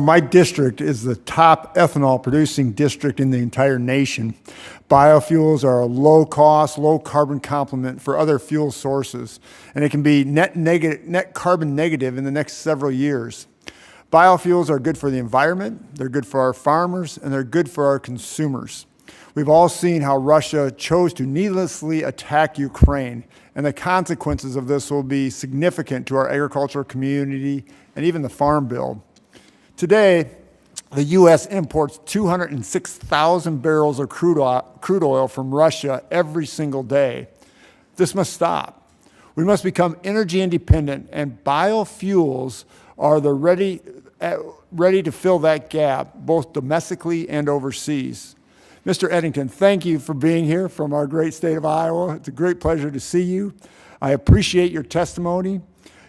My district is the top ethanol producing district in the entire nation. Biofuels are a low cost, low carbon complement for other fuel sources, and it can be net carbon negative in the next several years. Biofuels are good for the environment, they're good for our farmers, and they're good for our consumers. We've all seen how Russia chose to needlessly attack Ukraine, and the consequences of this will be significant to our agricultural community and even the Farm Bill. Today, the U.S. imports 206,000 barrels of crude oil from Russia every single day. This must stop. We must become energy independent, and biofuels are ready to fill that gap, both domestically and overseas. Mr. Eddington, thank you for being here from our great state of Iowa. It's a great pleasure to see you. I appreciate your testimony.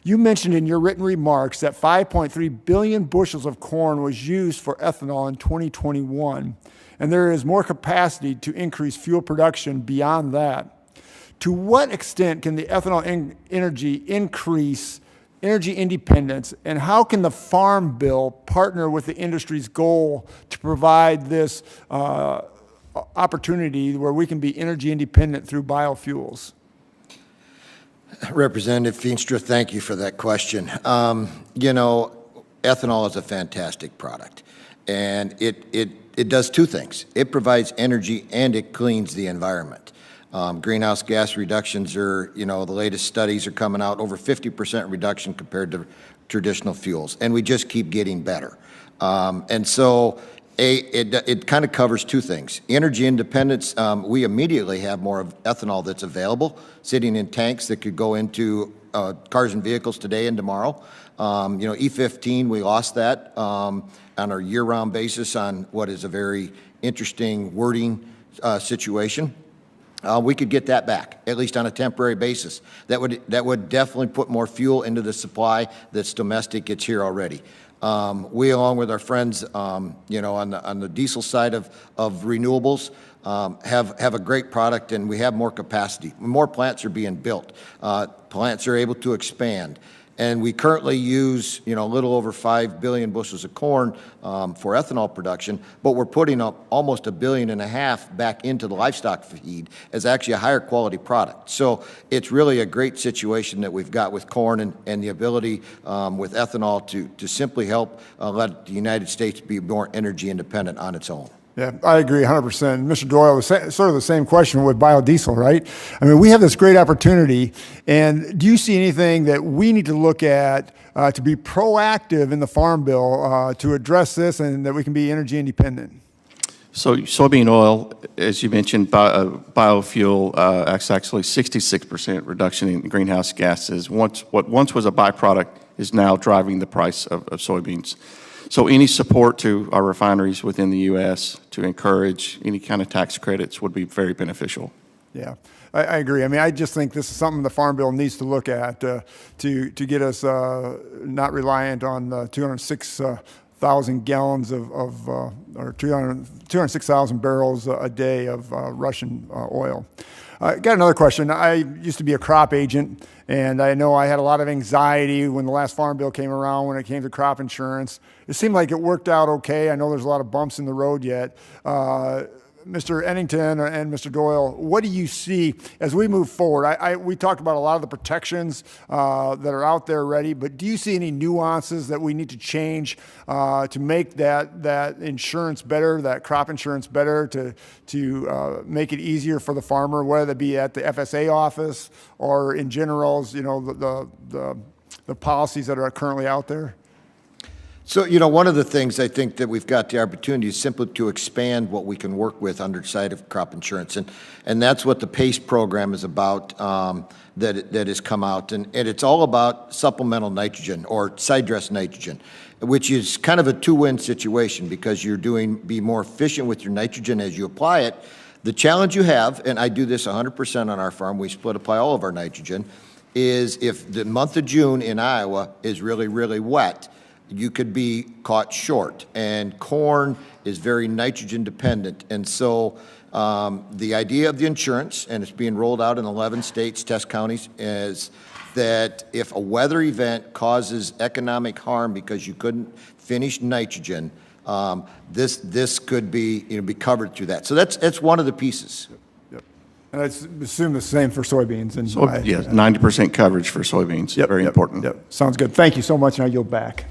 You mentioned in your written remarks that 5.3 billion bushels of corn was used for ethanol in 2021, and there is more capacity to increase fuel production beyond that. To what extent can the ethanol energy increase energy independence, and how can the Farm Bill partner with the industry's goal to provide this opportunity where we can be energy independent through biofuels? Representative Feenstra, thank you for that question. You know, ethanol is a fantastic product, and it does two things. It provides energy and it cleans the environment. Greenhouse gas reductions are, you know, the latest studies are coming out over 50% reduction compared to traditional fuels, and we just keep getting better. And so it kind of covers two things. Energy independence, we immediately have more of ethanol that's available, sitting in tanks that could go into cars and vehicles today and tomorrow. You know, E15, we lost that on a year-round basis on what is a very interesting wording situation. We could get that back, at least on a temporary basis. That would definitely put more fuel into the supply that's domestic. It's here already. We, along with our friends, you know, on the diesel side of renewables, have a great product, and we have more capacity. More plants are being built. Plants are able to expand. And we currently use, you know, a little over 5 billion bushels of corn for ethanol production, but we're putting up almost 1.5 billion back into the livestock feed as actually a higher quality product. So it's really a great situation that we've got with corn and the ability with ethanol to simply help let the United States be more energy independent on its own. Yeah, I agree 100%. Mr. Doyle, sort of the same question with biodiesel, right? I mean, we have this great opportunity, and do you see anything that we need to look at to be proactive in the Farm Bill to address this and that we can be energy independent? So soybean oil, as you mentioned, biofuel, actually 66% reduction in greenhouse gases. What once was a byproduct is now driving the price of soybeans. So any support to our refineries within the U.S. to encourage any kind of tax credits would be very beneficial. Yeah, I agree. I mean, I just think this is something the Farm Bill needs to look at to get us not reliant on the 206,000 gallons or 206,000 barrels a day of Russian oil. Got another question. I used to be a crop agent, and I know I had a lot of anxiety when the last Farm Bill came around when it came to crop insurance. It seemed like it worked out okay. I know there's a lot of bumps in the road yet. Mr. Eddington and Mr. Doyle, what do you see as we move forward? We talked about a lot of the protections that are out there already, but do you see any nuances that we need to change to make that insurance better, that crop insurance better, to make it easier for the farmer, whether that be at the FSA office or in general, you know, the policies that are currently out there? So, you know, one of the things I think that we've got the opportunity is simply to expand what we can work with under the side of crop insurance. And that's what the PACE program is about that has come out. And it's all about supplemental nitrogen or side dress nitrogen, which is kind of a two-win situation because you're be more efficient with your nitrogen as you apply it. The challenge you have, and I do this 100% on our farm, we split apply all of our nitrogen, is if the month of June in Iowa is really, really wet, you could be caught short. And corn is very nitrogen dependent. And so the idea of the insurance, and it's being rolled out in 11 states, test counties, is that if a weather event causes economic harm because you couldn't finished nitrogen, this could be, be covered through that. So that's one of the pieces. Yep. And I assume the same for soybeans. And Yes, 90% coverage for soybeans, Yep, very yep, important. Yep, sounds good. Thank you so much, and I yield back.